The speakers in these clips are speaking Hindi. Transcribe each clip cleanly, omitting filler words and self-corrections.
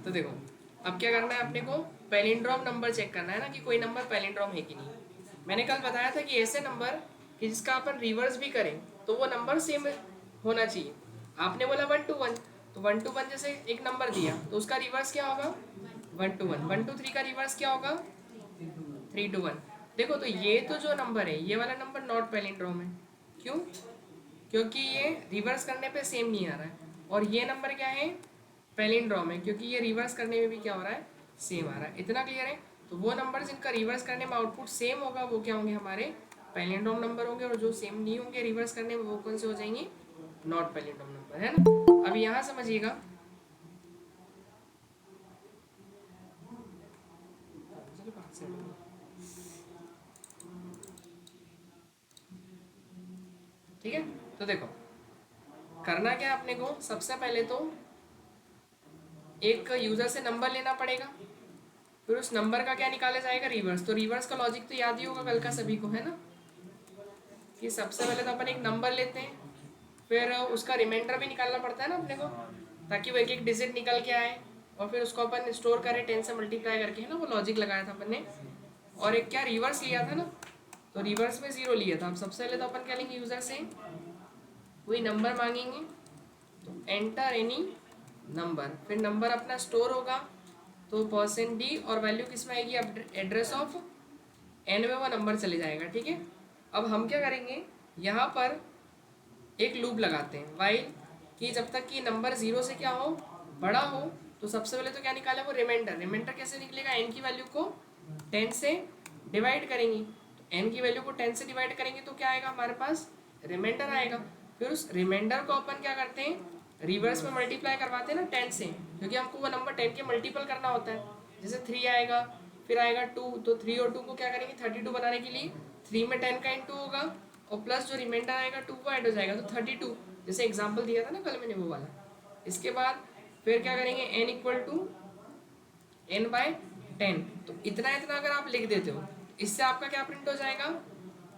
तो देखो, अब क्या करना है अपने को, पैलिंड्रोम नंबर चेक करना है ना कि कोई नंबर पैलिंड्रोम है कि नहीं। मैंने कल बताया था कि ऐसे नंबर कि जिसका अपन रिवर्स भी करें तो वो नंबर सेम होना चाहिए। आपने बोला 1 to 1, तो 1 to 1 जैसे एक नंबर दिया तो उसका रिवर्स क्या होगा 1 to 1, 1 to 3 का रिवर्स क्या होगा 3 to 1। देखो तो ये तो जो नंबर है ये वाला नंबर नॉट पैलिंड्रोम है। क्यों? क्योंकि ये रिवर्स करने पे सेम नहीं आ रहा है। और ये नंबर क्या है पैलिंड्रोम है, क्योंकि ये रिवर्स करने में भी क्या हो रहा है सेम आ रहा है। इतना क्लियर है? तो वो नंबर जिनका रिवर्स करने में आउटपुट सेम होगा वो क्या होंगे हमारे पैलिंड्रोम नंबर होंगे, और जो सेम नहीं होंगे रिवर्स करने में वो कौन से हो जाएंगे नॉट पैलिंड्रोम नंबर, है ना। अब यहाँ समझिएगा, ठीक है। तो देखो करना क्या है अपने को, सबसे पहले तो एक यूजर से नंबर लेना पड़ेगा, फिर उस नंबर का क्या निकाला जाएगा रिवर्स। तो रिवर्स का लॉजिक तो याद ही होगा कल का सभी को, है ना, कि सबसे पहले तो अपन एक नंबर लेते हैं, फिर उसका रिमाइंडर भी निकालना पड़ता है ना अपने को, ताकि वो एक एक डिजिट निकल के आए, और फिर उसको अपन स्टोर करें 10 से मल्टीप्लाई करके, है ना, वो लॉजिक लगाया था अपन ने। और एक क्या रिवर्स लिया था ना, तो रिवर्स में 0 लिया था। अब सबसे पहले तो अपन क्या लेंगे, यूजर से कोई नंबर मांगेंगे, तो एंटर एनी नंबर, फिर नंबर अपना स्टोर होगा, तो %d और वैल्यू किस में आएगी, अब एड्रेस ऑफ एन में वो नंबर चले जाएगा, ठीक है। अब हम क्या करेंगे, यहाँ पर एक लूप लगाते हैं वाइल, कि जब तक कि नंबर 0 से क्या हो बड़ा हो, तो सबसे पहले तो क्या निकाले वो रिमाइंडर। रिमाइंडर कैसे निकलेगा, n की वैल्यू को 10 से डिवाइड करेंगे, तो n की वैल्यू को 10 से डिवाइड करेंगे तो क्या आएगा हमारे पास रिमाइंडर आएगा। फिर उस रिमाइंडर को अपन क्या करते हैं रिवर्स में मल्टीप्लाई करवाते हैं ना 10 से, क्योंकि हमको वो नंबर 10 के मल्टीपल करना होता है। जैसे 3 आएगा, फिर आएगा 2, तो 3 और 2 को क्या करेंगे 32 बनाने के लिए 3 में 10 का इंटू होगा, और प्लस जो रिमाइंडर आएगा 2 को ऐड हो जाएगा, तो 32, जैसे एग्जाम्पल दिया था ना कल मैंने वो वाला। इसके बाद फिर क्या करेंगे n इक्वल टू n/10, तो इतना इतना अगर आप लिख देते हो, इससे आपका क्या प्रिंट हो जाएगा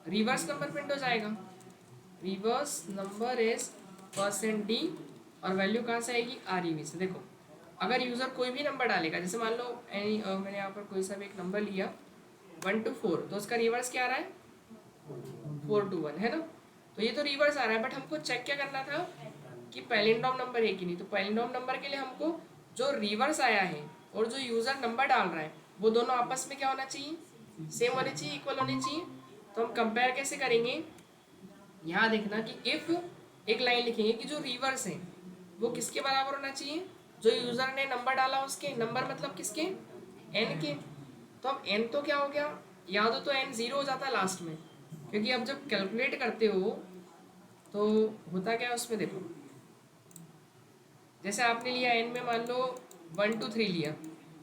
रिवर्स नंबर प्रिंट हो जाएगा। रिवर्स नंबर इज %d, और वैल्यू कहाँ से आएगी REV से। देखो अगर यूज़र कोई भी नंबर डालेगा, जैसे मान लो मैंने यहाँ पर कोई सा भी एक नंबर लिया 1 to 4, तो उसका रिवर्स क्या आ रहा है 4 to 1, है ना। तो ये तो रिवर्स आ रहा है, बट हमको चेक क्या करना था कि पैलिंड्रोम नंबर है कि नहीं। तो पैलिंड्रोम नंबर के लिए हमको जो रिवर्स आया है और जो यूज़र नंबर डाल रहा है वो दोनों आपस में क्या होना चाहिए सेम होने चाहिए, इक्वल होने चाहिए। तो हम कंपेयर कैसे करेंगे, यहाँ देखना कि इफ़ एक लाइन लिखेंगे कि जो रिवर्स है वो किसके बराबर होना चाहिए, जो यूज़र ने नंबर डाला उसके, नंबर मतलब किसके n के। तो अब n तो क्या हो गया, याद हो तो n 0 हो जाता है लास्ट में, क्योंकि अब जब कैलकुलेट करते हो तो होता क्या है उसमें, देखो जैसे आपने लिया n में मान लो 1 to 3 लिया,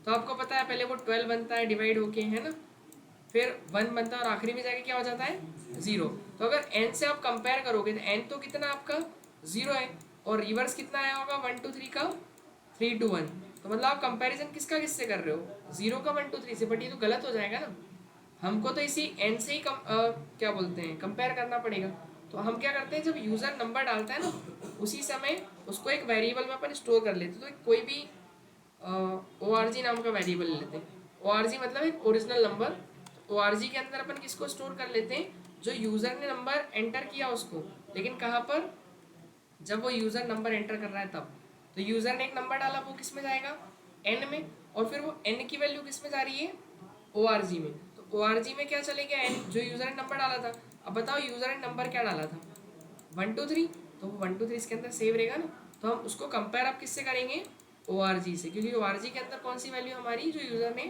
तो आपको पता है पहले वो 12 बनता है डिवाइड होके, है ना, फिर 1 बनता है और आखिरी में जाके क्या हो जाता है 0। तो अगर n से आप कंपेयर करोगे तो n तो कितना आपका 0 है, और रिवर्स कितना आया होगा 1 to 3 का 3 to 1, तो मतलब आप कंपैरिजन किसका किससे कर रहे हो 0 का 1 to 3 से, बट ये तो गलत हो जाएगा ना। हमको तो इसी n से ही क्या बोलते हैं कंपेयर करना पड़ेगा। तो हम क्या करते हैं, जब यूज़र नंबर डालता है ना उसी समय उसको एक वेरिएबल में अपन स्टोर कर लेते हैं। तो कोई भी ORG नाम का वेरिएबल ले लेते हैं। ORG मतलब एक ओरिजिनल नंबर। ORG के अंदर अपन किसको स्टोर कर लेते हैं, जो यूज़र ने नंबर एंटर किया उसको, लेकिन कहाँ पर, जब वो यूज़र नंबर एंटर कर रहा है तब। तो यूज़र ने एक नंबर डाला वो किस में जाएगा n में, और फिर वो n की वैल्यू किस में जा रही है ORG में। तो ORG में क्या चलेगा n, जो यूज़र ने नंबर डाला था। अब बताओ यूज़र ने नंबर क्या डाला था 1 to 3, तो वो 1 to 3 इसके अंदर सेव रहेगा ना। तो हम उसको कंपेयर आप किससे करेंगे ORG से, क्योंकि ORG के अंदर कौन सी वैल्यू हमारी, जो यूज़र ने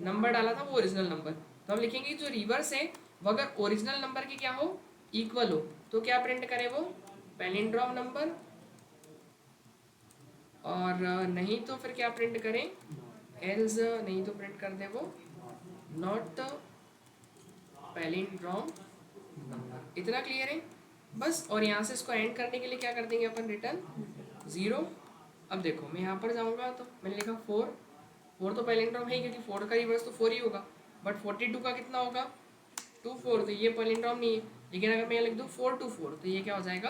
नंबर डाला था वो ओरिजिनल नंबर। तो हम लिखेंगे जो रिवर्स है वो अगर ओरिजिनल नंबर के क्या हो इक्वल हो, तो क्या प्रिंट करे वो पैलिंड्रोम नंबर, और नहीं तो फिर क्या प्रिंट करें, एल्स नहीं तो प्रिंट कर दे वो नॉट पैलिंड्रोम नंबर। इतना क्लियर है बस। और यहाँ से इसको एंड करने के लिए क्या कर देंगे अपन रिटर्न 0। अब देखो मैं यहाँ पर जाऊँगा तो मैंने लिखा 4, 4 तो पैलिंड्रोम है क्योंकि 4 का रिवर्स तो 4 ही होगा, बट 42 का कितना होगा 2 4, तो ये पैलिंड्रोम नहीं है। लेकिन अगर मैं लिख दूँ 4 to 4 तो ये क्या हो जाएगा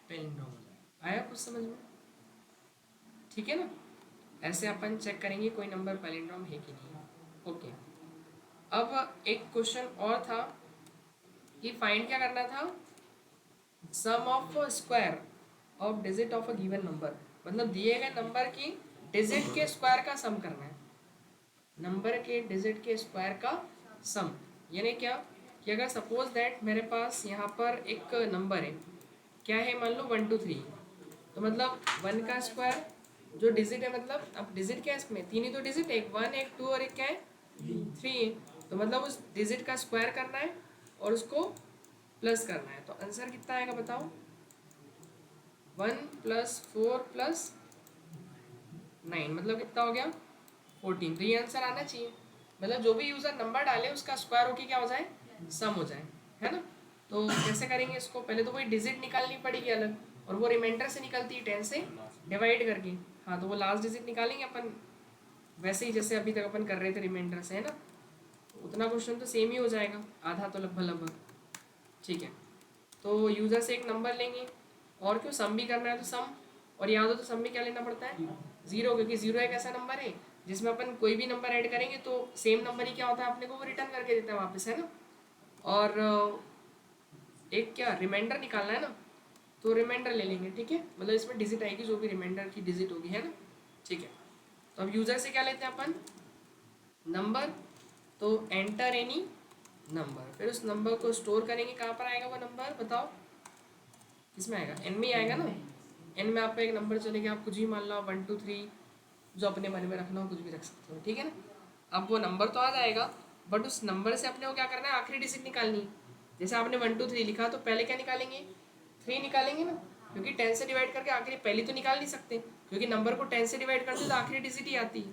पैलिंड्रोम हो जाएगा। आया कुछ समझ में, ठीक है ना। ऐसे अपन चेक करेंगे कोई नंबर पैलिंड्रोम है कि नहीं। ओके, अब एक क्वेश्चन और था कि फाइंड क्या करना था, sum of square of digit of a given number, मतलब दिए गए नंबर की डिजिट के स्क्वायर का सम करना है, नंबर के डिजिट के स्क्वायर का सम। यानी क्या कि अगर सपोज दैट मेरे पास यहाँ पर एक नंबर है, क्या है, मान लो 1 2 3, तो मतलब 1 का स्क्वायर जो डिजिट है, मतलब अब डिजिट क्या है इसमें, तीन ही तो डिजिट है, एक 1 एक 2 और एक क्या है 3 है, तो मतलब उस डिजिट का स्क्वायर करना है और उसको प्लस करना है। तो आंसर कितना आएगा बताओ, 1 + 4 + 9, मतलब कितना हो गया 14। तो ये आंसर आना चाहिए, मतलब जो भी यूज़र नंबर डाले उसका स्क्वायर होके क्या हो जाए, सम हो जाए, है ना। तो कैसे करेंगे इसको, पहले तो कोई डिजिट निकालनी पड़ेगी अलग, और वो रिमाइंडर से निकलती है 10 से डिवाइड करके। हाँ, तो वो लास्ट डिजिट निकालेंगे अपन, वैसे ही जैसे अभी तक अपन कर रहे थे रिमाइंडर से, है ना। उतना क्वेश्चन तो सेम ही हो जाएगा, आधा तो लगभग लगभग, ठीक है। तो यूज़र से एक नंबर लेंगे, और क्यों सम भी करना है तो सम, और याद हो तो सम में क्या लेना पड़ता है, जीरो, क्योंकि जीरो एक ऐसा नंबर है जिसमें अपन कोई भी नंबर ऐड करेंगे तो सेम नंबर ही क्या होता है अपने को वो रिटर्न करके देता है वापस, है ना। और एक क्या रिमाइंडर निकालना है ना, तो रिमाइंडर ले लेंगे, ठीक है, मतलब इसमें डिजिट आएगी जो भी रिमाइंडर की डिजिट होगी, है ना, ठीक है। तो अब यूज़र से क्या लेते हैं अपन, नंबर, तो एंटर एनी नंबर, फिर उस नंबर को स्टोर करेंगे, कहाँ पर आएगा वो नंबर बताओ, किस में आएगा, एन में आएगा ना। एन में आपका एक नंबर चलेगा, आप कुछ भी मान लो 1 2 3, जो अपने मन में रखना हो कुछ भी रख सकते हो, ठीक है ना। अब वो नंबर तो आ जाएगा, बट उस नंबर से अपने को क्या करना है, आखिरी डिजिट निकालनी है। जैसे आपने 1 2 3 लिखा, तो पहले क्या निकालेंगे, 3 निकालेंगे ना, क्योंकि 10 से डिवाइड करके आखिरी पहली तो निकाल नहीं सकते, क्योंकि नंबर को 10 से डिवाइड करते तो आखिरी डिजिट ही आती है।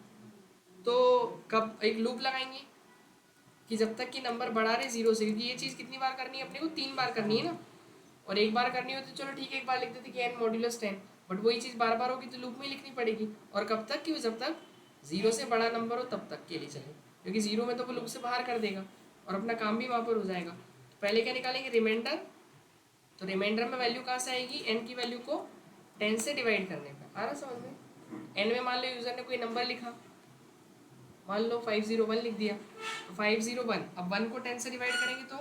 तो कब एक लूप लगाएंगे कि जब तक कि नंबर बढ़ा रहे जीरो से, क्योंकि ये चीज़ कितनी बार करनी है अपने को, 3 बार करनी है ना, और एक बार करनी होती तो चलो ठीक है एक बार लिख देते कि n मॉड्यूलस 10, बट वही चीज़ बार बार होगी तो लूप में लिखनी पड़ेगी। और कब तक, कि जब तक जीरो से बड़ा नंबर हो तब तक के लिए चले, क्योंकि जीरो में तो वो लूप से बाहर कर देगा और अपना काम भी वहाँ पर हो जाएगा। तो पहले क्या निकालेंगे, रिमाइंडर, तो रिमाइंडर में वैल्यू कहाँ से आएगी, n की वैल्यू को 10 से डिवाइड करने पर, आ रहा समझ में। n में मान लो यूज़र ने कोई नंबर लिखा, मान लो 501 लिख दिया, तो 501, अब 1 को 10 से डिवाइड करेंगे तो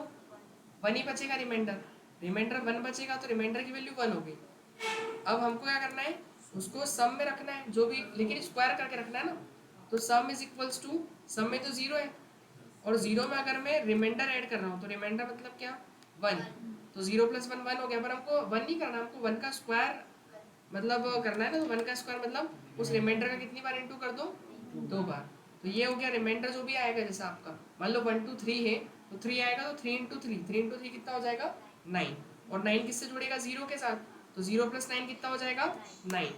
1 ही बचेगा रिमाइंडर, रिमाइंडर 1 बचेगा, तो रिमाइंडर की वैल्यू 1 हो गई। अब हमको क्या करना है, उसको सम में रखना है जो भी, लेकिन स्क्वायर करके रखना है ना। तो सम इज इक्वल्स टू, सम में तो जीरो है, और जीरो में अगर मैं रिमाइंडर ऐड कर रहा हूँ तो रिमाइंडर मतलब क्या, 1, तो 0 + 1 1 हो गया, पर हमको 1 नहीं करना, हमको 1 का स्क्वायर मतलब करना है ना। तो 1 का स्क्वायर मतलब उस रिमाइंडर का कितनी बार इंटू कर दो, 2 बार। तो ये हो गया रिमाइंडर जो भी आएगा, जैसा आपका मान लो 1 2 3 है, तो 3 आएगा, तो 3 × 3 कितना हो जाएगा 9, और 9 किससे जुड़ेगा, जीरो के साथ, तो 0 + 9 कितना हो जाएगा 9।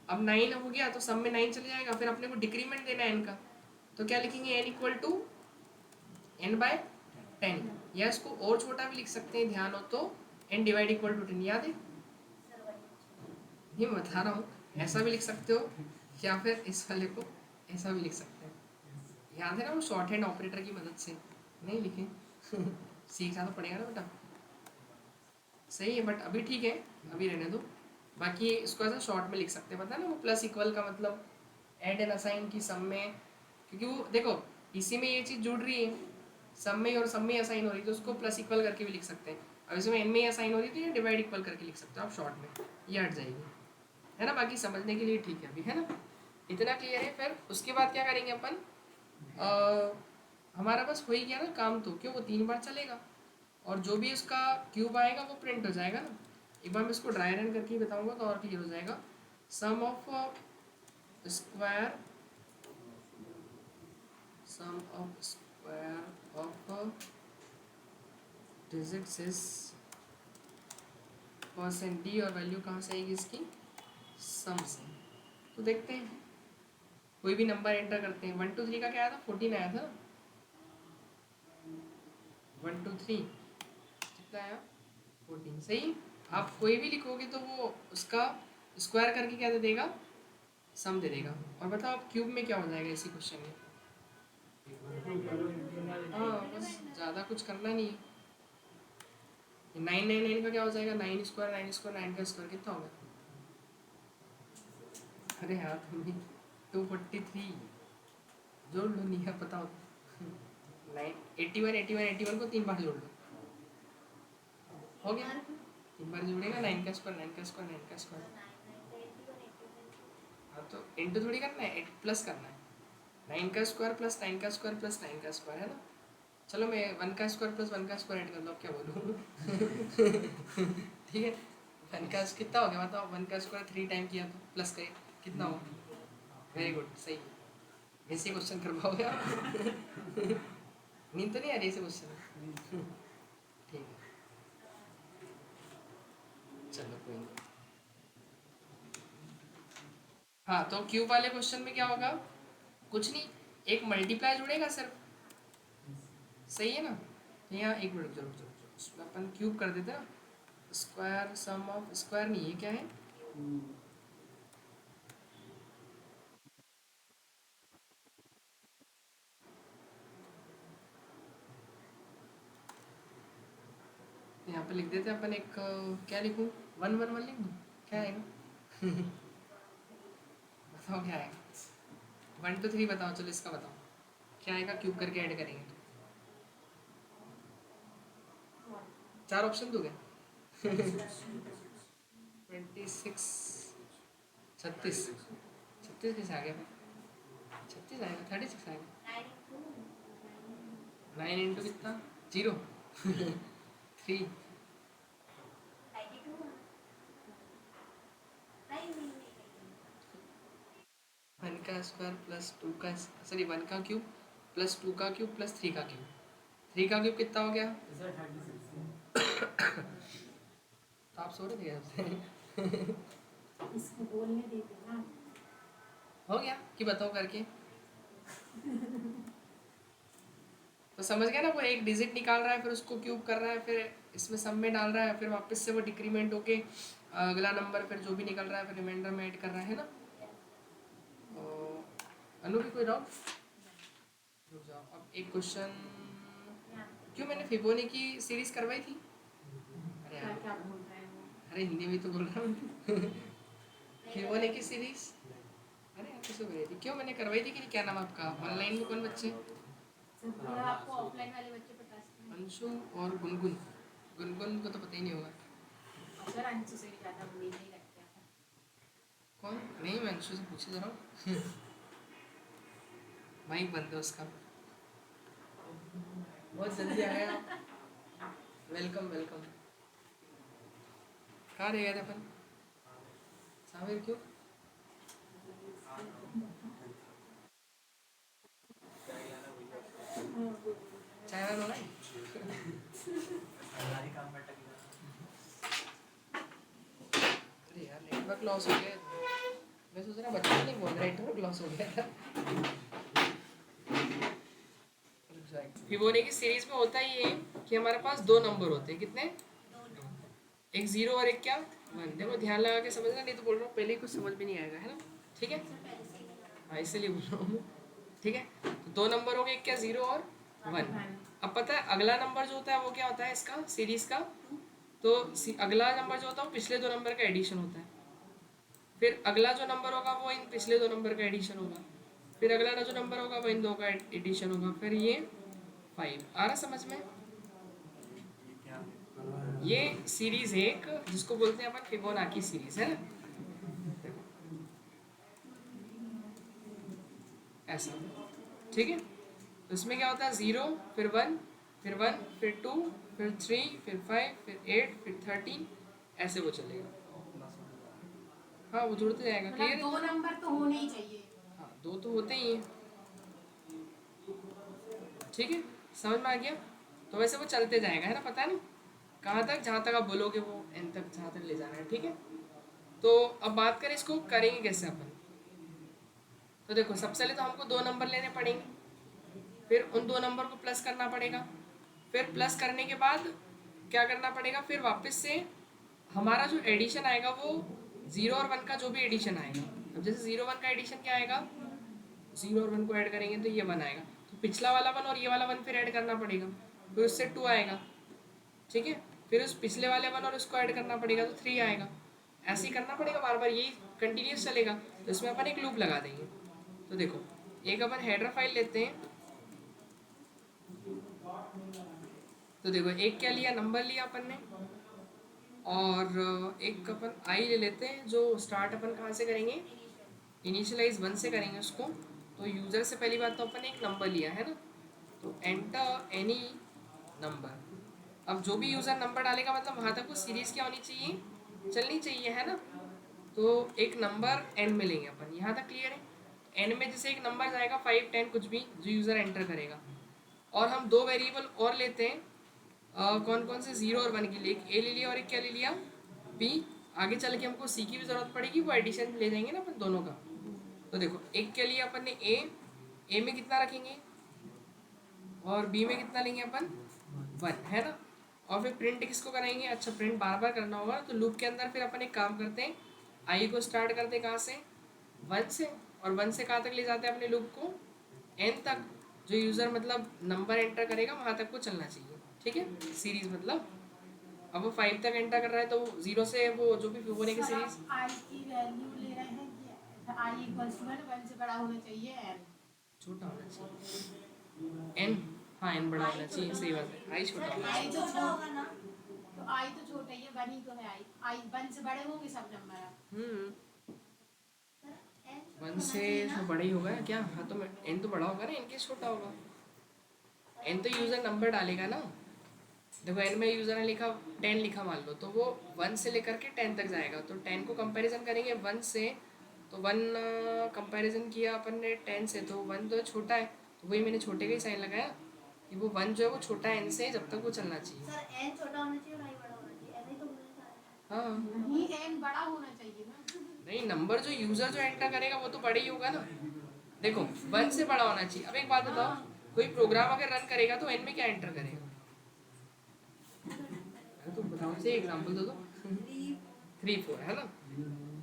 अब 9 हो गया तो सब में 9 चले जाएगा, फिर अपने को डिक्रीमेंट देना है एन का, तो क्या लिखेंगे, n = n/10, या इसको और छोटा भी लिख सकते हैं, ध्यान हो तो n/10 याद है, ये मैं बता रहा हूँ, ऐसा भी लिख सकते हो, या फिर इस वाले को ऐसा भी लिख सकते हैं, याद है ना वो शॉर्ट हैंड ऑपरेटर की मदद से, नहीं लिखे सीखना तो पड़ेगा ना बेटा, सही है, बट अभी ठीक है, अभी रहने दो। बाकी इसको ऐसा शॉर्ट में लिख सकते हैं, पता है ना वो प्लस इक्वल का मतलब ऐड एंड असाइन की सम में, क्योंकि वो देखो इसी में ये चीज़ जुड़ रही है, सम में और सम में असाइन हो रही है, तो उसको प्लस इक्वल करके भी लिख सकते हैं। अब इसमें एन में असाइन हो रही है तो ये डिवाइड इक्वल करके लिख सकते हो आप शॉर्ट में, ये हट जाएगी, है ना। बाकी समझने के लिए ठीक है अभी, है ना, इतना क्लियर है। फिर उसके बाद क्या करेंगे अपन, हमारा बस हो ही गया ना काम, तो क्यों वो 3 बार चलेगा, और जो भी उसका क्यूब आएगा वो प्रिंट हो जाएगा ना। एक बार मैं इसको ड्राई रन करके बताऊंगा तो और क्लियर हो जाएगा। Sum of square, sum of square of digits is %d, और वैल्यू कहाँ से आएगी इसकी, सम से। तो देखते हैं, कोई भी नंबर एंटर करते हैं। 1 2 3 का क्या आया था, 14 आया था। 1 2 3 कितना आया, 14, सही। आप कोई भी लिखोगे तो वो उसका स्क्वायर करके क्या दे देगा, सम दे देगा। और बताओ आप क्यूब में क्या हो जाएगा इसी क्वेश्चन में, हाँ बस ज़्यादा कुछ करना नहीं है। 9 9 9 का क्या हो जाएगा, 9 स्क्वायर 9 स्क्वायर 9 का स्क्वायर कितना होगा, अरे हाँ तुम भी 243 जोड़ लो, नहीं है पता हो। 81 को 3 बार जोड़ लो, हो गया। 3 बार जोड़ेगा, 9 का स्क्वायर 9 का स्क्वायर 9 का स्क्वायर। हाँ तो इंटू थोड़ी करना है, प्लस करना है। 9 का स्क्वायर प्लस 9 का स्क्वायर प्लस 9 का स्क्वायर है ना। चलो मैं 1 का स्क्वायर प्लस 1 का स्क्वायर ऐड कर लो, अब क्या बोलूँ। ठीक है, 1 का कितना हो गया बताओ। 1 का स्क्वायर 3 टाइम किया तो प्लस करिए, कितना हो। वेरी गुड, सही। ऐसे क्वेश्चन कर पाओगे आप। नींद तो नहीं आ रही ऐसे क्वेश्चन। ठीक है, चलो कोई नहीं। हाँ तो क्यूब वाले क्वेश्चन में क्या होगा, कुछ नहीं, एक मल्टीप्लाई जुड़ेगा सिर्फ, सही है ना। तो यहाँ एक मिनट जरूर जरूर इसमें अपन क्यूब कर देते ना, स्क्वायर सम ऑफ स्क्वायर नहीं है, क्या है, यहाँ पे लिख देते हैं अपन एक क्या लिखूँ, 1 1 1 लिख दूँ, क्या आएगा। बताओ क्या आएगा, 1 2 3 बताओ, चलो इसका बताओ क्या आएगा, क्यूब करके ऐड करेंगे तो। 4 ऑप्शन दोगे। 26 36 36 कैसे आ गया भाई, 36 आएगा, 36 आएगा। 9 इंटू कितना, 0। 3। 1 का स्क्वायर प्लस 2 का, सॉरी 1 का क्यूब प्लस 2 का क्यूब प्लस 3 का क्यूब। 3 का क्यूब कितना हो गया। तो आप सो रहे थे सबसे। इसको बोलने देते ना। हो गया कि बताओ करके। तो समझ गया ना, वो एक डिजिट निकाल रहा है फिर उसको क्यूब कर रहा है, फिर इसमें सम में डाल रहा है, फिर वापस से वो डिक्रीमेंट होके अगला नंबर फिर जो भी निकल रहा है फिर रिमाइंडर में ऐड कर रहा है ना। अनु भी कोई डाउट, रुक जाओ। अब एक क्वेश्चन, क्यों मैंने फिबोनी की सीरीज करवाई थी। अरे क्या यार, क्या बोल रहे हैं वो। अरे हिंदी में तो बोल रहा हूँ। फिबोनी की सीरीज, अरे यार किसको बोली थी, क्यों मैंने करवाई थी कि क्या नाम आपका, ऑनलाइन में कौन बच्चे, सर आपको ऑफलाइन वाले बच्चे बता सकते हैं। अंशु और गुनगुन। गुनगुन को तो पता ही नहीं होगा। सर अंशु से भी ज़्यादा बुरी नहीं लगती है। कौन, नहीं मैं अंशु से पूछे जरा। माइक बंद है उसका, बहुत जल्दी आया आप। Welcome welcome. कहाँ रह गए थे अपन, सामिर क्यों, चाय वाला होना है। अरे यार नेटवर्क लॉस हो गया, मैं सोच रहा बच्चे नहीं बोल रहे, नेटवर्क लॉस हो गया था। फिबोनाची की सीरीज में होता ही है कि हमारे पास 2 नंबर होते हैं, कितने, एक 0 और एक क्या 1। देखो ध्यान लगा के समझना, नहीं तो बोल रहा हूँ पहले ही कुछ समझ में नहीं आएगा, है ना। ठीक है, हाँ इसलिए बोल रहा हूँ। ठीक है, तो 2 नंबर हो गए, एक क्या 0 और 1। अब पता है अगला नंबर जो होता है वो क्या होता है इसका सीरीज का, तो अगला नंबर जो होता है वो पिछले 2 नंबर का एडिशन होता है, फिर अगला जो नंबर होगा वो इन पिछले 2 नंबर का एडिशन होगा, फिर अगला जो नंबर होगा वो इन 2 का एडिशन होगा, फिर ये 5 आ रहा समझ में। ये सीरीज एक जिसको बोलते हैं अपन फिबोनाची सीरीज, है ना। ऐसा, ठीक है। तो इसमें क्या होता है 0 फिर 1 फिर 1 फिर 2 फिर 3 फिर 5 फिर 8 फिर 13, ऐसे वो चलेगा। हाँ वो जुड़ते जाएगा, मतलब क्लियर है। 2 नंबर तो होने ही चाहिए। हाँ 2 तो होते ही हैं, ठीक है, समझ में आ गया। तो वैसे वो चलते जाएगा, है ना, पता है ना कहाँ तक, जहाँ तक आप बोलोगे वो एन तक, जहाँ तक ले जाना है, ठीक है। तो अब बात करें इसको करेंगे कैसे अपन। तो देखो सबसे पहले तो हमको 2 नंबर लेने पड़ेंगे, फिर उन 2 नंबर को प्लस करना पड़ेगा, फिर प्लस करने के बाद क्या करना पड़ेगा, फिर वापस से हमारा जो एडिशन आएगा वो 0 और 1 का जो भी एडिशन आएगा। अब जैसे 0 1 का एडिशन क्या आएगा, 0 और 1 को ऐड करेंगे तो ये 1 आएगा, तो पिछला वाला 1 और ये वाला 1 फिर ऐड करना पड़ेगा, फिर उससे 2 आएगा, ठीक है, फिर उस पिछले वाले 1 और उसको ऐड करना पड़ेगा तो 3 आएगा। ऐसे ही करना पड़ेगा बार बार, यही कंटिन्यूस चलेगा। तो इसमें अपन एक लूप लगा देंगे, तो देखो एक अपन हेडर फाइल लेते हैं, तो देखो एक क्या लिया, नंबर लिया अपन ने, और एक अपन आई ले लेते हैं जो स्टार्ट अपन कहाँ से करेंगे, इनिशियलाइज 1 से करेंगे उसको। तो यूज़र से पहली बात तो अपन ने एक नंबर लिया है ना, तो एंटर एनी नंबर। अब जो भी यूज़र नंबर डालेगा मतलब वहाँ तक वो सीरीज़ क्या होनी चाहिए, चलनी चाहिए, है ना। तो एक नंबर एन में लेंगे अपन, यहाँ तक क्लियर है। एन में जैसे एक नंबर जाएगा 5 10 कुछ भी जो यूज़र एंटर करेगा, और हम दो वेरिएबल और लेते हैं, कौन कौन से, 0 और 1 के लिए। एक ए ले लिया और एक क्या ले लिया, बी। आगे चल के हमको सी की भी ज़रूरत पड़ेगी, वो एडिशन ले जाएंगे ना अपन दोनों का। तो देखो एक के लिए अपन ने ए में कितना रखेंगे और बी में कितना लेंगे अपन, 1, है ना। और फिर प्रिंट किसको कराएंगे, अच्छा प्रिंट बार बार करना होगा, तो लूप के अंदर फिर अपन एक काम करते हैं, आई को स्टार्ट करते हैं कहाँ से, 1 से, और 1 से कहाँ तक ले जाते हैं अपने लूप को, एन तक। जो यूज़र मतलब नंबर एंटर करेगा वहाँ तक को चलना चाहिए, ठीक है, सीरीज मतलब। अब वो 5 तक एंटर कर रहा है तो 0 से वो जो भी फिबोनाची की सीरीज, आई की वैल्यू ले रहे हैं कि आई इक्वल्स टू 1 से बड़ा होना चाहिए एन, छोटा होना चाहिए एन, हाँ एन बड़ा होना चाहिए, सही बात है, आई छोटा होना आई चाहिए। तो होगा ना, तो आई तो छोटा ही है, 1 ही तो है। आई 1 से बड़े होंगे सब नंबर। हम्म, 1 से तो बड़ा ही होगा क्या, हाँ तो एन तो बड़ा होगा ना, एन के छोटा होगा। एन तो यूज़र नंबर डालेगा ना, देखो एन में यूज़र ने लिखा 10 लिखा मान लो, तो वो 1 से लेकर के 10 तक जाएगा, तो 10 को कंपैरिजन करेंगे 1 से, तो 1 कंपैरिजन किया अपन ने 10 से, तो 1 तो छोटा है, तो वही मैंने छोटे का ही साइन लगाया कि वो 1 जो है वो छोटा है एन से, जब तक वो चलना चाहिए। सर एन छोटा होना चाहिए और आई बड़ा होना चाहिए, ऐसा ही तो बोलना चाह रहे हैं। हाँ नहीं एन बड़ा होना चाहिए ना। नहीं, नंबर जो यूज़र जो एंटर करेगा वो तो बड़ा ही होगा ना। देखो 1 से बड़ा होना चाहिए। अब एक बात बताओ, कोई प्रोग्राम अगर रन करेगा तो एन में क्या एंटर करेगा, अरे तो बताओ, से एग्जांपल दो 3 4, है ना।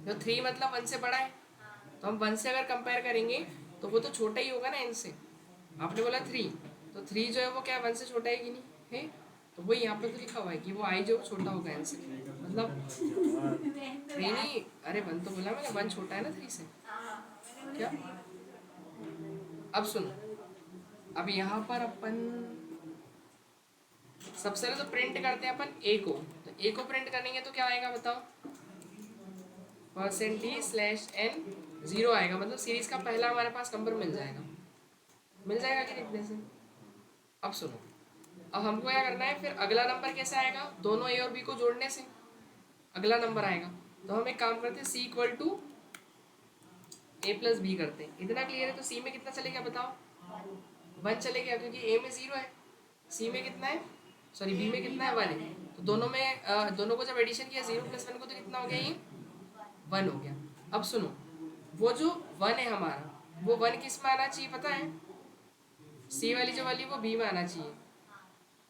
तो 3 मतलब 1 से बड़ा है, तो हम 1 से अगर कंपेयर करेंगे तो वो तो छोटा ही होगा ना एन से। आपने बोला 3, तो 3 जो है वो क्या 1 से छोटा है कि नहीं है, तो वो यहाँ पे तो लिखा हुआ है कि वो आई जो छोटा होगा एन से, मतलब 3 नहीं, अरे 1 तो बोला मैंने, 1 छोटा है ना 3 से, क्या। अब सुनो, अब यहाँ पर अपन सबसे पहले तो प्रिंट करते हैं अपन ए को, तो ए को प्रिंट करेंगे तो क्या आएगा बताओ, %n 0 आएगा, मतलब सीरीज का पहला हमारे पास नंबर मिल जाएगा, मिल जाएगा कि लिखने से। अब सुनो, अब हमको क्या करना है, फिर अगला नंबर कैसे आएगा, दोनों ए और बी को जोड़ने से अगला नंबर आएगा। तो हम एक काम करते हैं, C equal to A plus B करते हैं, इतना क्लियर है। तो सी में कितना चलेगा बताओ, 1 चलेगा, क्योंकि ए में 0 है, सी में कितना है, सॉरी बी में कितना है, 1 है। तो दोनों में दोनों को जब एडिशन किया 0 + 1 को, तो कितना हो गया ये, 1 हो गया। अब सुनो, वो जो 1 है हमारा, वो 1 किस में आना चाहिए पता है, सी वाली जो वाली वो बी में आना चाहिए,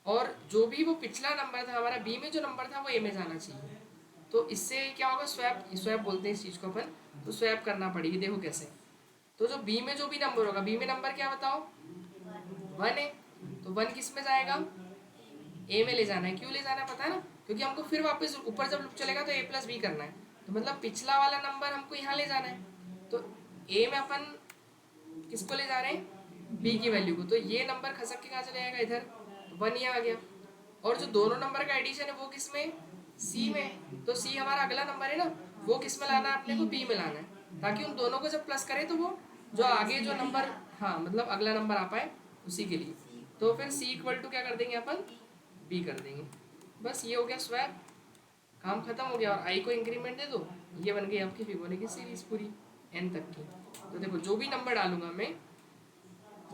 और जो भी वो पिछला नंबर था हमारा बी में जो नंबर था वो ए में जाना चाहिए। तो इससे क्या होगा, स्वैप, स्वैप बोलते हैं इस चीज़ को अपन, तो स्वैप करना पड़ेगी, देखो कैसे। तो जो बी में जो भी नंबर होगा, बी में नंबर क्या बताओ, 1 है, तो 1 किस में जाएगा, ए में ले जाना है। क्यों ले जाना है पता है ना, क्योंकि हमको फिर वापस ऊपर जब लूप चलेगा तो ए प्लस बी करना है, तो मतलब पिछला वाला नंबर हमको यहाँ ले जाना है। तो ए में अपन किसको ले जा रहे हैं, बी की वैल्यू को, तो ये नंबर खसक के कहाँ चले जाएगा, इधर 1 यहाँ आ गया। और जो दोनों नंबर का एडिशन है वो किस में, सी में, तो सी हमारा अगला नंबर है ना, वो किस में लाना है अपने को, बी में लाना है, ताकि उन दोनों को जब प्लस करें तो वो जो आगे जो नंबर, हाँ मतलब अगला नंबर आ पाए उसी के लिए। तो फिर सी इक्वल टू क्या कर देंगे अपन, बी कर देंगे। बस ये हो गया स्वैप, काम खत्म हो गया। और आई को इंक्रीमेंट दे दो, ये बन गई आपकी फिबोनाची की सीरीज पूरी एन तक की। तो देखो जो भी नंबर डालूंगा मैं,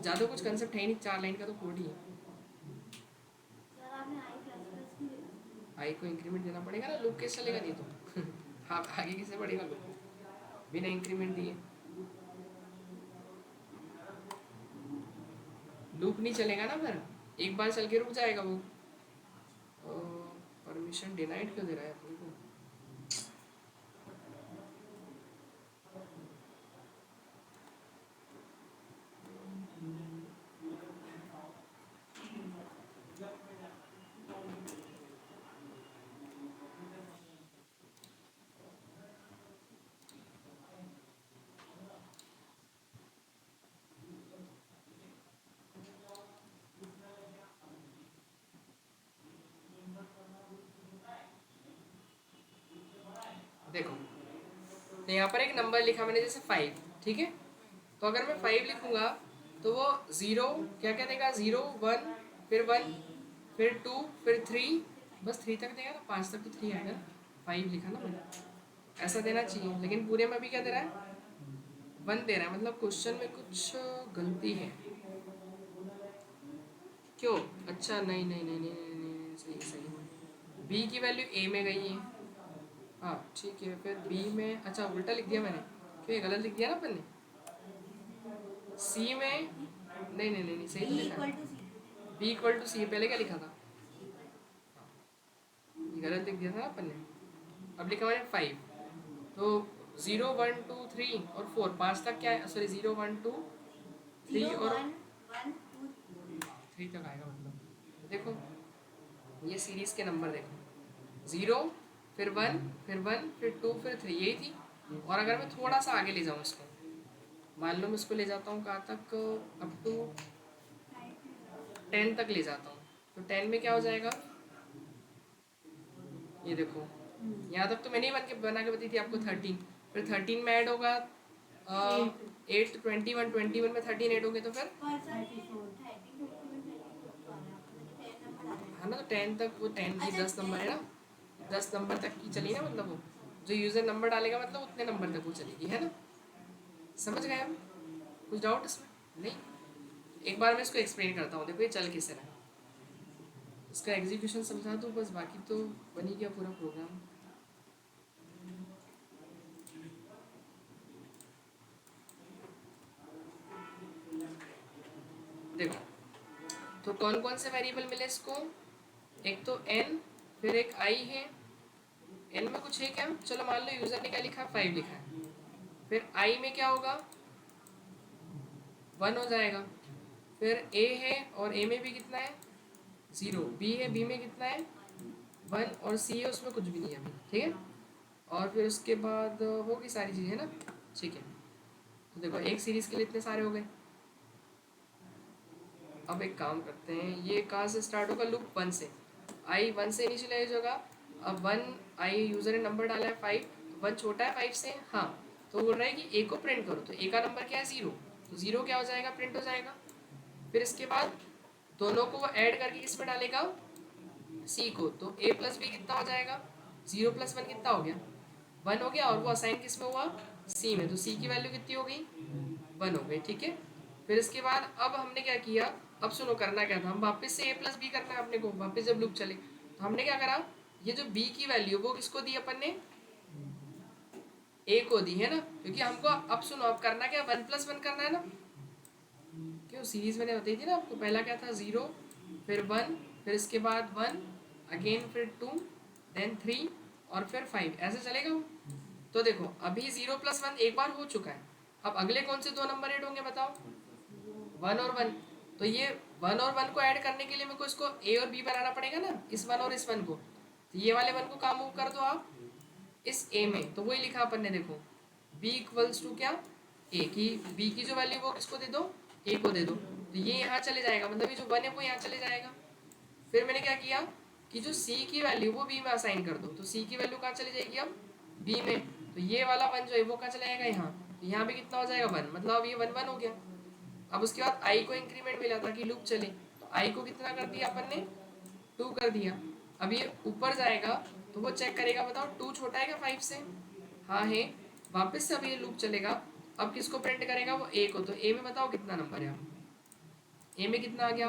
ज़्यादा कुछ कंसेप्ट है ही नहीं, 4 लाइन का तो कोड ही है। आई को इंक्रीमेंट देना पड़ेगा ना, लूप कैसे चलेगा नहीं तो हाँ आगे कैसे बढ़ेगा लूप बिना इंक्रीमेंट दिए, लूप नहीं चलेगा ना, फिर एक बार चल के रुक जाएगा वो। परमिशन डिनाइड क्यों दे रहा है अपने को, तो यहाँ पर एक नंबर लिखा मैंने जैसे 5, ठीक है। तो अगर मैं 5 लिखूंगा तो वो 0 क्या क्या देगा, 0 1 फिर 1 फिर 2 फिर 3, बस 3 तक देगा ना, 5 तक तो 3 आएगा ना, 5 लिखा ना मैंने, ऐसा देना चाहिए। लेकिन पूरे में अभी क्या दे रहा है, 1 दे रहा है, मतलब क्वेश्चन में कुछ गलती है। क्यों? अच्छा नहीं नहीं नहीं नहीं नहीं, नहीं, नहीं सही सही, बी की वैल्यू ए में गई है। हाँ ठीक है, फिर बी में, अच्छा उल्टा लिख दिया मैंने, क्यों ये गलत लिख दिया ना अपन ने, सी में, नहीं नहीं नहीं नहीं सही तो बी लिखा इक्वल है, to C. B equal to C, पहले क्या लिखा था, ये गलत लिख दिया था ना अपन ने। अब लिखा मैंने 5, तो 0 1 2 3 और 4, 5 तक क्या है, सॉरी 0 1 2 3 0 और 1 1 2 3 तक आएगा मतलब। तो देखो ये सीरीज के नंबर देखो, 0 फिर 1 फिर 1 फिर 2 फिर 3, यही थी। और अगर मैं थोड़ा सा आगे ले जाऊँ इसको, मान लो मैं इसको ले जाता हूँ कहाँ तक, अप टू 10 तक ले जाता हूँ, तो 10 में क्या हो जाएगा, ये देखो यहाँ तक तो मैंने ही बना के बताई थी आपको 13, फिर 13 में ऐड होगा 8, 21, 21 में 13 ऐड होंगे तो फिर है ना, तो 10 तक, वो 10 की 10 नंबर है ना, 10 नंबर तक की चली ना, मतलब वो जो यूजर नंबर डालेगा मतलब उतने नंबर तक वो चलेगी, है ना। समझ गए हम? कुछ डाउट इसमें नहीं? एक बार मैं इसको एक्सप्लेन करता हूँ, देखो ये चल कैसे रहा है, इसका एग्जीक्यूशन समझा दो बस, बाकी तो बनी गया पूरा प्रोग्राम। देखो तो कौन कौन से वेरिएबल मिले इसको, एक तो n, फिर एक i है, n में कुछ है क्या, चलो मान लो यूजर ने क्या लिखा, 5 लिखा है, फिर i में क्या होगा, 1 हो जाएगा, फिर a है और a में भी कितना है, 0, b है, b में कितना है, 1, और c है उसमें कुछ भी नहीं है अभी, ठीक है। और फिर उसके बाद होगी सारी चीज़ें ना, ठीक है। तो देखो एक सीरीज के लिए इतने सारे हो गए। अब एक काम करते हैं, ये कहाँ से स्टार्ट होगा, लूप 1 से, आई 1 से इनिशियलाइज होगा। अब 1 आई यूजर ने नंबर डाला है 5, तो 1 छोटा है 5 से, हाँ, तो बोल रहा है कि ए को प्रिंट करो, तो ए का नंबर क्या है, 0, तो 0 क्या हो जाएगा, प्रिंट हो जाएगा। फिर इसके बाद दोनों को वो ऐड करके किस में डालेगा, सी को, तो ए प्लस बी कितना हो जाएगा, 0 प्लस 1 कितना हो गया, 1 हो गया, और वो असाइन किस में हुआ, सी में, तो सी की वैल्यू कितनी हो गई, 1 हो गई, ठीक है। फिर इसके बाद अब हमने क्या किया, अब सुनो करना क्या था, हम वापस से ए प्लस बी करना है अपने को, वापस जब लूप चले तो हमने क्या करा, ये जो बी की वैल्यू वो किसको दी अपन ने, ए को दी है ना, क्योंकि हमको अब सुनो अब करना क्या, 1 प्लस 1 करना है ना, क्यों सीरीज मैंने बताई थी ना आपको, पहला क्या था 0 फिर 1 फिर इसके बाद 1 अगेन फिर 2 देन 3 और फिर 5, ऐसे चलेगा वो। तो देखो अभी 0 प्लस 1 एक बार हो चुका है, अब अगले कौन से दो नंबर ऐड होंगे बताओ, 1 और 1, तो ये 1 और 1 को ऐड करने के लिए मेरे को इसको ए और बी बनाना पड़ेगा ना, इस 1 और इस 1 को, तो ये वाले 1 को काम मूव कर दो आप इस ए में, तो वही लिखा अपन ने, देखो b इक्वल्स टू क्या, ए की, b की जो वैल्यू वो किसको दे दो, ए को दे दो, तो ये यहाँ चले जाएगा, मतलब ये जो 1 है वो यहाँ चले जाएगा। फिर मैंने क्या किया कि जो c की वैल्यू वो b में असाइन कर दो, तो c की वैल्यू कहाँ चली जाएगी अब, b में, तो ये वाला 1 जो है वो कहाँ चला जाएगा यहाँ, तो यहाँ भी कितना हो जाएगा 1, मतलब अब ये 1 1 हो गया। अब उसके बाद i को इंक्रीमेंट मिला ताकि लूप चले, तो i को कितना कर दिया अपन ने, 2 कर दिया। अब ये ऊपर जाएगा तो वो चेक करेगा, बताओ 2 छोटा है क्या 5 से, हाँ है, वापस से अब ये लूप चलेगा, अब किसको प्रिंट करेगा, वो ए को, तो ए में बताओ कितना नंबर है, ए में कितना आ गया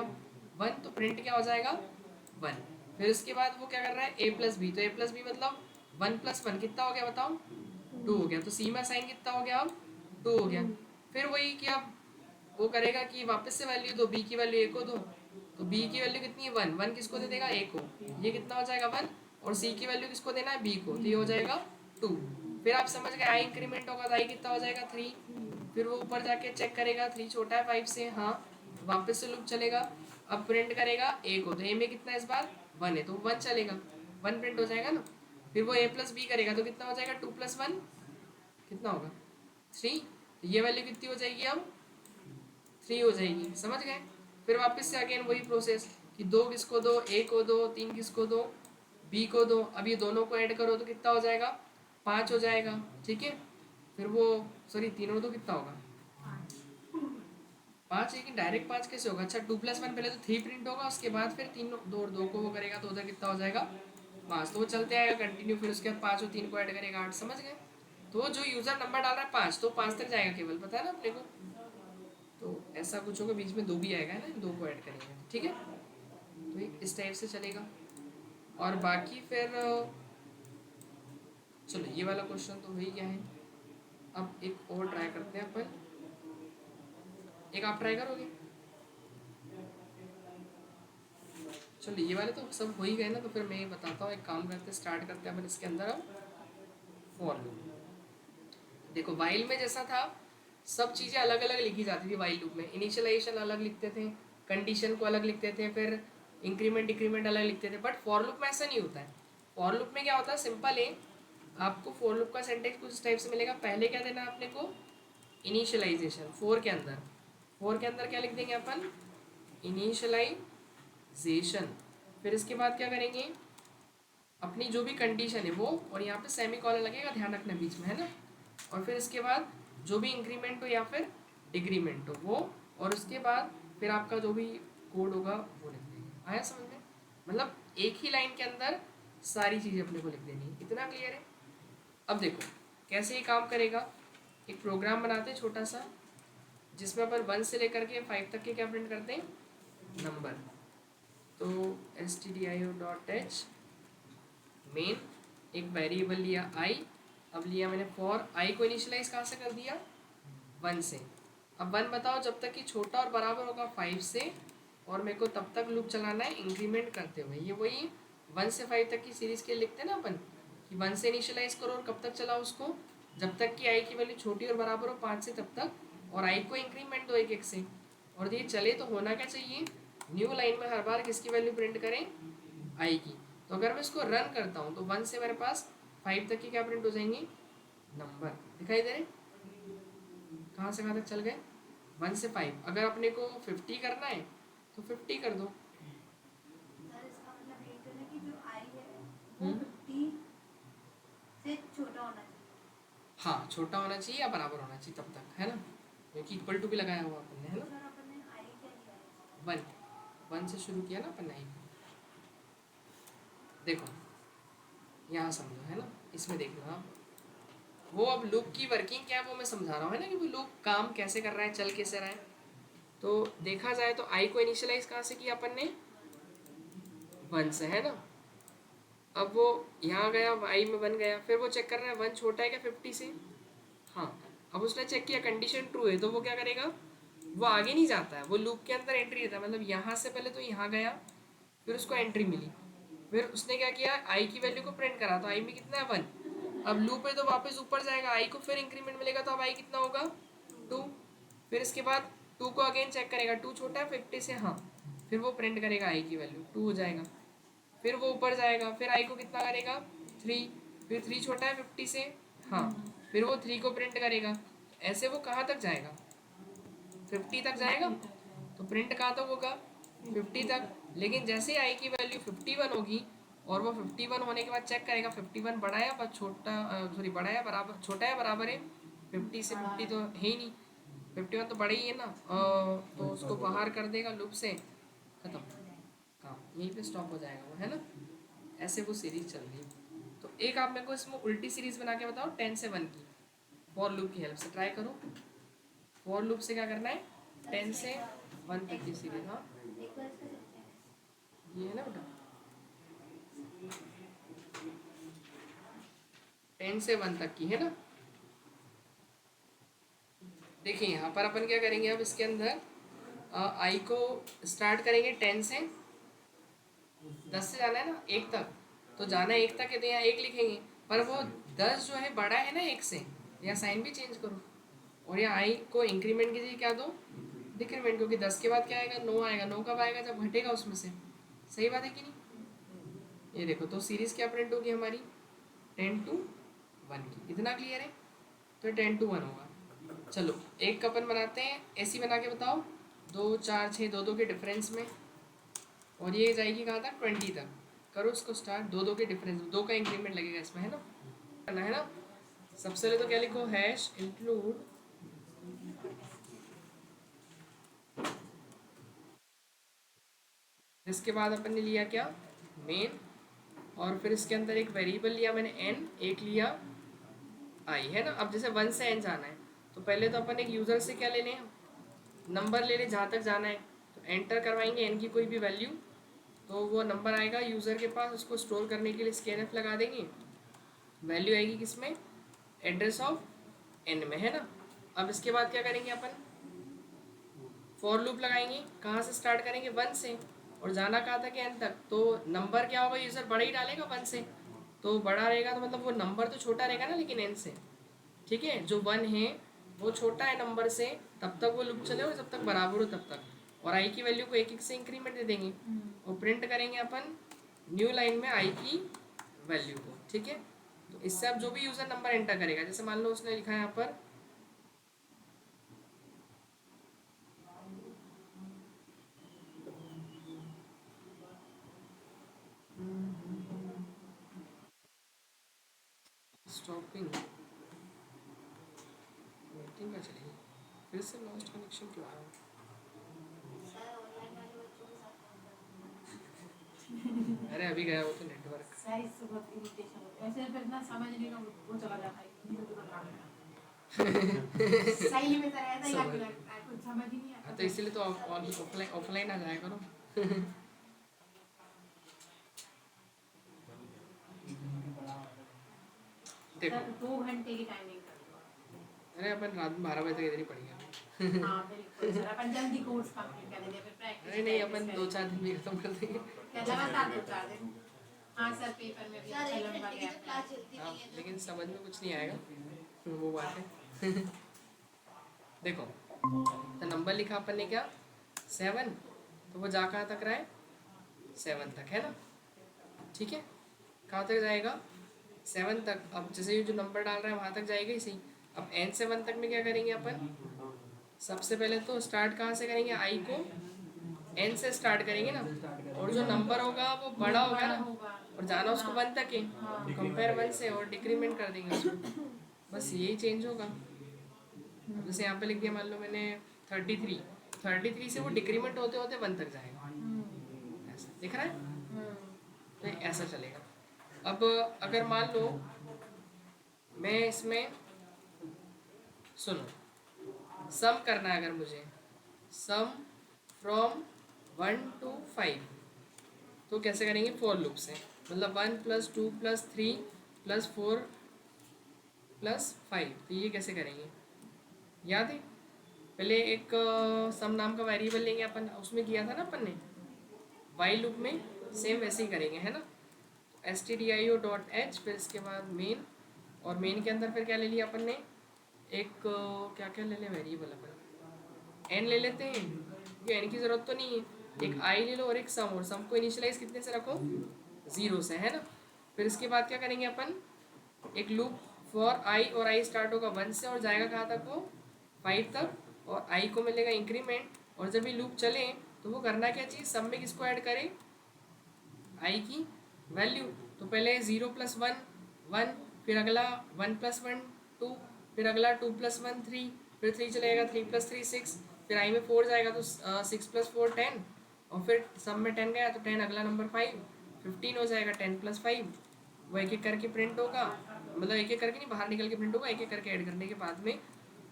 1, तो प्रिंट क्या हो जाएगा 1। फिर उसके बाद वो क्या कर रहा है, ए प्लस बी, तो ए प्लस बी मतलब 1 प्लस 1 कितना हो गया बताओ, 2 हो गया, तो सी में साइन कितना हो गया अब, 2 हो गया। फिर वही कि अब वो करेगा कि वापस से वैल्यू दो, बी की वैल्यू ए को दो, तो बी की वैल्यू कितनी है 1, 1 किसको दे देगा, ए को, ये कितना हो जाएगा 1, और सी की वैल्यू किसको देना है, बी को, तो ये हो जाएगा 2। फिर आप समझ गए आई इंक्रीमेंट होगा तो आई कितना हो जाएगा 3, फिर वो ऊपर जाके चेक करेगा 3 छोटा है 5 से, हाँ, वापस से लूप चलेगा, अब प्रिंट करेगा ए को, तो ए में कितना है इस बार 1 है, तो 1 चलेगा, 1 प्रिंट हो जाएगा ना। फिर वो ए प्लस बी करेगा तो कितना हो जाएगा 2 प्लस 1 कितना होगा 3, तो ये वैल्यू कितनी हो जाएगी अब 3 हो जाएगी, समझ गए। फिर वापस से अगेन वही प्रोसेस कि 2 किसको दो, ए को दो, 3 किसको दो, बी को दो, अब ये दोनों को ऐड करो तो कितना हो जाएगा 5 हो जाएगा, ठीक है। फिर वो सॉरी 3 और 2 कितना होगा 5, लेकिन डायरेक्ट 5 कैसे होगा? अच्छा 2+1 पहले तो 3 प्रिंट होगा, उसके बाद फिर 3 2 और 2 को वो करेगा तो उधर कितना हो जाएगा 5, तो वो चलते आएगा कंटिन्यू, फिर उसके बाद 5 और 3 को ऐड करेगा 8, समझ गए? तो जो यूजर नंबर डाल रहा है 5, तो 5 तक जाएगा केवल, पता है ना अपने को? तो ऐसा कुछ होगा, बीच में 2 भी आएगा, है ना, 2 को ऐड करेंगे, ठीक है? तो इस टाइप से चलेगा। और बाकी फिर चलो ये वाला क्वेश्चन तो वही क्या है। अब एक और ट्राई करते हैं अपन, एक आप ट्राई करोगे? चलो ये वाले तो सब हो ही गए ना, तो फिर मैं ये बताता हूँ, एक काम करते स्टार्ट करते हैं अपन इसके अंदर अब फॉर लूप। देखो वाइल में जैसा था, सब चीज़ें अलग अलग लिखी जाती थी वाइल लूप में। इनिशियलाइजेशन अलग लिखते थे, कंडीशन को अलग लिखते थे, फिर इंक्रीमेंट डिक्रीमेंट अलग लिखते थे, बट फॉर लूप में ऐसा नहीं होता है। फॉर लूप में क्या होता है, सिंपल है, आपको फॉर लूप का सेंटेक्स कुछ टाइप से मिलेगा। पहले क्या देना है अपने को, इनिशियलाइजेशन, फोर के अंदर क्या लिख देंगे अपन, इनिशियलाइजेशन। फिर इसके बाद क्या करेंगे, अपनी जो भी कंडीशन है वो, और यहाँ पे सेमी कॉलन लगेगा, ध्यान रखना बीच में, है ना। और फिर इसके बाद जो भी इंक्रीमेंट हो या फिर डिक्रीमेंट हो वो, और उसके बाद फिर आपका जो भी कोड होगा वो लिख देंगे। आया समझ में? मतलब एक ही लाइन के अंदर सारी चीज़ें अपने को लिख देनी है। इतना क्लियर है? अब देखो कैसे ये काम करेगा। एक प्रोग्राम बनाते हैं छोटा सा, जिसमें अपन 1 से लेकर के 5 तक के क्या प्रिंट करते हैं, नंबर। तो stdio.h मेन, एक वेरिएबल लिया i, अब लिया मैंने फॉर, i को इनिशियलाइज कहाँ से कर दिया, 1 से। अब 1 बताओ जब तक कि छोटा और बराबर होगा 5 से, और मेरे को तब तक लूप चलाना है इंक्रीमेंट करते हुए। ये वही 1 से 5 तक की सीरीज़ के लिखते हैं ना अपन, कि 1 से इनिशियलाइज करो और कब तक चलाओ उसको, जब तक कि i की वैल्यू छोटी और बराबर हो 5 से तब तक, और i को इंक्रीमेंट दो एक एक से। और ये चले तो होना क्या चाहिए, न्यू लाइन में हर बार किसकी वैल्यू प्रिंट करें, i की। तो अगर मैं इसको रन करता हूँ तो 1 से मेरे पास 5 तक की क्या प्रिंट हो जाएंगी, नंबर दिखाई दे रहे। कहाँ से कहाँ तक चल गए, 1 से 5। अगर अपने को 50 करना है तो 50 कर दो। सर इसका मतलब ये तो है कि जो आई है वो हम्म। 50 से छोटा होना चाहिए। हाँ छोटा होना चाहिए या बराबर होना चाहिए तब तक, है ना, क्योंकि इक्वल टू भी लगाया हुआ अपन ने, है तो ना। सर अपन ने आई क्या लिया है? 1 से शुरू किया ना अपन ने। देखो यहाँ समझो, है ना, इसमें देखना आप, वो अब लूप की वर्किंग क्या है वो मैं समझा रहा हूँ, है ना, कि वो लूप काम कैसे कर रहा है, चल कैसे रहा है। तो देखा जाए तो आई को इनिशियलाइज कहाँ से किया अपन ने, 1 से, है ना। अब वो यहाँ गया, आई में 1 गया, फिर वो चेक कर रहा है 1 छोटा है क्या 50 से, हाँ। अब उसने चेक किया कंडीशन ट्रू है, तो वो क्या करेगा, वो आगे नहीं जाता है, वो लूप के अंदर एंट्री देता है। मतलब यहाँ से पहले तो यहाँ गया, फिर उसको एंट्री मिली, फिर उसने क्या किया, आई की वैल्यू को प्रिंट करा, तो आई में कितना है 1। अब लूप है तो वापस ऊपर जाएगा, आई को फिर इंक्रीमेंट मिलेगा, तो अब आई कितना होगा 2। फिर इसके बाद 2 को अगेन चेक करेगा, 2 छोटा है 50 से, हाँ। फिर वो प्रिंट करेगा आई की वैल्यू 2 हो जाएगा। फिर वो ऊपर जाएगा, फिर आई को कितना करेगा 3, फिर 3 छोटा है 50 से, हाँ। फिर वो 3 को प्रिंट करेगा। ऐसे वो कहाँ तक जाएगा, 50 तक जाएगा। तो प्रिंट कहाँ तक होगा, 50 तक। लेकिन जैसे आई की वैल्यू 51 होगी, और वो 51 होने के बाद चेक करेगा 51 बड़ा है या छोटा, सॉरी बड़ा है बराबर, छोटा है बराबर है 50 से, 50 तो है ही नहीं, 51 तो बड़ा ही है ना। तो उसको बाहर कर देगा लूप से, खत्म काम, यहीं पे स्टॉप हो जाएगा वो, है ना। ऐसे वो सीरीज चल रही है। तो एक आप मेरे को इसमें उल्टी सीरीज बना के बताओ 10 से 1 की, फॉर लूप की हेल्प से ट्राई करो। फॉर लूप से क्या करना है, 10 से 1 तक की सीरीज। हाँ एक बार इसका चलते हैं। ये है ना बेटा, 10 से 1 तक की, है ना। देखिए यहाँ पर अपन क्या करेंगे, अब इसके अंदर आई को स्टार्ट करेंगे 10 से, 10 से जाना है ना 1 तक, तो जाना है 1 तक है तो यहाँ 1 लिखेंगे। पर वो 10 जो है बड़ा है ना 1 से, यहाँ साइन भी चेंज करो, और यहाँ आई को इंक्रीमेंट कीजिए, क्या दो, डिक्रीमेंट, क्योंकि 10 के बाद क्या आएगा, 9 आएगा। 9 कब आएगा, जब घटेगा उसमें से। सही बात है कि नहीं। ये देखो तो सीरीज क्या प्रिंट होगी हमारी, 10 to 1 की। इतना क्लियर है, तो 10 to 1 होगा। चलो एक कपन बनाते हैं, ऐसी बना के बताओ, 2 4 6 2 2 के डिफरेंस में, और ये जाएगी कहाँ तक, 20 तक। करो इसको स्टार्ट, 2 2 के डिफरेंस, 2 का इंक्रीमेंट लगेगा इसमें, है ना, करना है ना। सबसे पहले तो क्या लिखो, हैश इंक्लूड इसके बाद अपन ने लिया क्या, मेन, और फिर इसके अंदर एक वेरिएबल लिया मैंने n, एक लिया i, है ना। अब जैसे 1 से n जाना है तो पहले तो अपन एक यूज़र से क्या ले लें, नंबर ले लें जहाँ तक जाना है। तो एंटर करवाएंगे n की कोई भी वैल्यू, तो वो नंबर आएगा यूज़र के पास, उसको स्टोर करने के लिए स्कैनफ लगा देंगे, वैल्यू आएगी किसमें, एड्रेस ऑफ n में, है ना। अब इसके बाद क्या करेंगे अपन, फॉर लूप लगाएंगे, कहाँ से स्टार्ट करेंगे, 1 से, और जाना कहाँ तक है, n तक। तो नंबर क्या होगा, यूज़र बड़ा ही डालेगा 1 से, तो बड़ा रहेगा तो मतलब वो नंबर तो छोटा रहेगा ना, लेकिन n से, ठीक है। जो 1 है वो छोटा है नंबर से, तब तक वो लूप चले और जब तक बराबर हो तब तक, और i की वैल्यू को एक एक से इंक्रीमेंट दे देंगे और प्रिंट करेंगे अपन न्यू लाइन में i की वैल्यू को, ठीक है। तो इससे अब जो भी यूज़र नंबर एंटर करेगा, जैसे मान लो उसने लिखा है यहाँ पर स्टॉपिंग मीटिंग का चलेगी, फिर से लॉस्ट कनेक्शन क्यों आया, अरे अभी गया वो तो नेटवर्क। सही से बहुत इरिटेशन होता है ऐसे, फिर ना समझने का वो चला जाता है मुझे तो काम है सही में तो ऐसा ही लगता है, कुछ समझ ही नहीं आता। हाँ तो इसीलिए तो ऑफलाइन आ जाया करो। देखो 2 घंटे की टाइमिंग कर दो। अरे अपन रात में 12 बजे तक इधर ही पढ़ेंगे। हाँ बिल्कुल सर, अपन जल्दी कोर्स कंप्लीट कर देंगे, फिर प्रैक्टिस। अरे नहीं, अपन 2-4 दिन में खत्म कर देंगे। क्या लगातार 2-4 दिन? हाँ सर, पेपर में भी अच्छा लंबा गया। हाँ लेकिन समझ में कुछ नहीं आएगा, वो बात है। देखो तो नंबर लिखा अपन ने क्या, 7, तो वो जा कहाँ तक रहा है, 7 तक, है ना, ठीक है। कहाँ तक जाएगा, 7 तक। अब जैसे ये जो नंबर डाल रहा है वहाँ तक जाएगा ही सही। अब n से 1 तक में क्या करेंगे अपन, सबसे पहले तो स्टार्ट कहाँ से करेंगे, i को n से स्टार्ट करेंगे ना, और जो नंबर होगा वो बड़ा होगा ना, और जाना उसको 1 तक है, कंपेयर 1 से, और डिक्रीमेंट कर देंगे उसको, बस यही चेंज होगा। अब जैसे यहाँ पे लिख दिया, मान लो मैंने 33 से वो डिक्रीमेंट होते होते 1 तक जाएगा, ऐसा दिख रहा है, तो ऐसा चलेगा। अब अगर मान लो मैं इसमें, सुनो, सम करना है अगर मुझे, सम फ्रॉम 1 to 5, तो कैसे करेंगे, फॉर लूप से, मतलब 1 + 2 + 3 + 4 + 5, तो ये कैसे करेंगे, याद है। पहले एक सम नाम का वेरिएबल लेंगे अपन, उसमें किया था ना अपन ने वाइल लूप में, सेम वैसे ही करेंगे, है ना। stdio.h, फिर इसके बाद मेन, और मेन के अंदर फिर क्या ले लिया अपन ने, एक क्या क्या ले लिया वेरिएबल अपन, n ले लेते हैं, क्योंकि n की ज़रूरत तो नहीं है, एक i ले लो और एक सम, और सम को इनिशियलाइज कितने से रखो, 0 से, है ना। फिर इसके बाद क्या करेंगे अपन, एक लूप फॉर i, और i स्टार्ट होगा 1 से और जाएगा कहाँ तक, वो 5 तक, और i को मिलेगा इंक्रीमेंट, और जब ये लूप चले तो वो करना क्या चाहिए, सब में किसको ऐड करें, i की वैल्यू। तो पहले 0 + 1 1, फिर अगला 1 + 1 2, फिर अगला 2 + 1 3, फिर 3 चलेगा, 3 + 3 6, फिर i में 4 जाएगा तो 6 + 4 10, और फिर सब में 10 गया तो 10 अगला नंबर 5 15 हो जाएगा, 10 + 5, वो एक एक करके प्रिंट होगा, मतलब एक एक करके नहीं, बाहर निकल के प्रिंट होगा, एक एक करके ऐड करने के बाद में।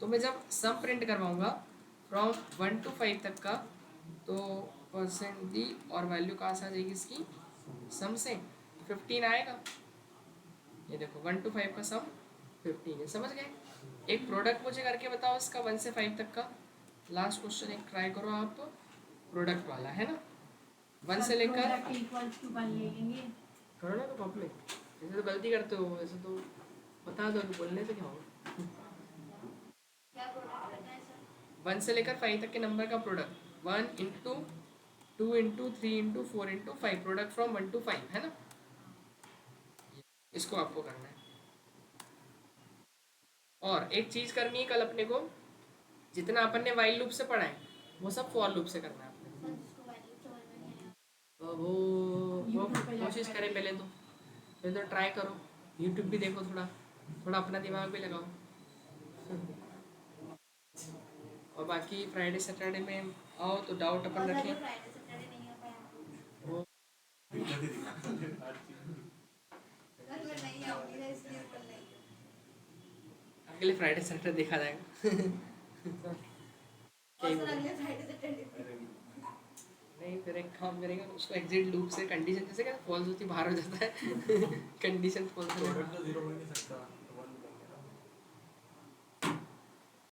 तो मैं जब सम प्रिंट करवाऊँगा फ्रॉम 1 to 5 तक का, तो परसेंट दी और वैल्यू कहाँ से आ जाएगी इसकी, सम से 15 आएगा। ये देखो 1 to 5 का सम 15 है, समझ गए। एक प्रोडक्ट मुझे करके बताओ इसका 1 से 5 तक का, लास्ट क्वेश्चन एक ट्राई करो आप, प्रोडक्ट वाला, है ना, 1 से लेकर, करो ना तो कॉप में, ऐसे तो गलती करते हो, ऐसे तो बता दो, बोलने से क्या होगा। 1 से लेकर 5 तक के नंबर का प्रोडक्ट, 1 × 2 × 3 × 4 × 5, प्रोडक्ट फ्रॉम 1 to 5, है ना, इसको आपको करना है। और एक चीज़ करनी है कल अपने को, जितना अपन ने वाइल लूप से पढ़ा है वो सब फॉर लूप से करना है अपने को। वो कोशिश करें, पहले तो ट्राई करो, यूट्यूब भी देखो थोड़ा, थोड़ा अपना दिमाग भी लगाओ। और बाकी फ्राइडे सैटरडे में आओ तो डाउट अपन और रखें। जो फ्राइडे सैटरडे नहीं आ पाया वो घर में नहीं आऊंगी ना इसलिए कल नहीं। अगले फ्राइडे सैटरडे देखा जाएगा। और क्या ही फिर बोलूं। अगले फ्राइडे सैटरडे नहीं, फिर एक काम करेंगे उसको एग्जिट लूप से कंडीशन जैसे क्या फॉल्स होती बाहर हो जाता है। कंडीशन फॉल्स हो प्रोडक्ट जाता तो जीरो हो ही नहीं सकता।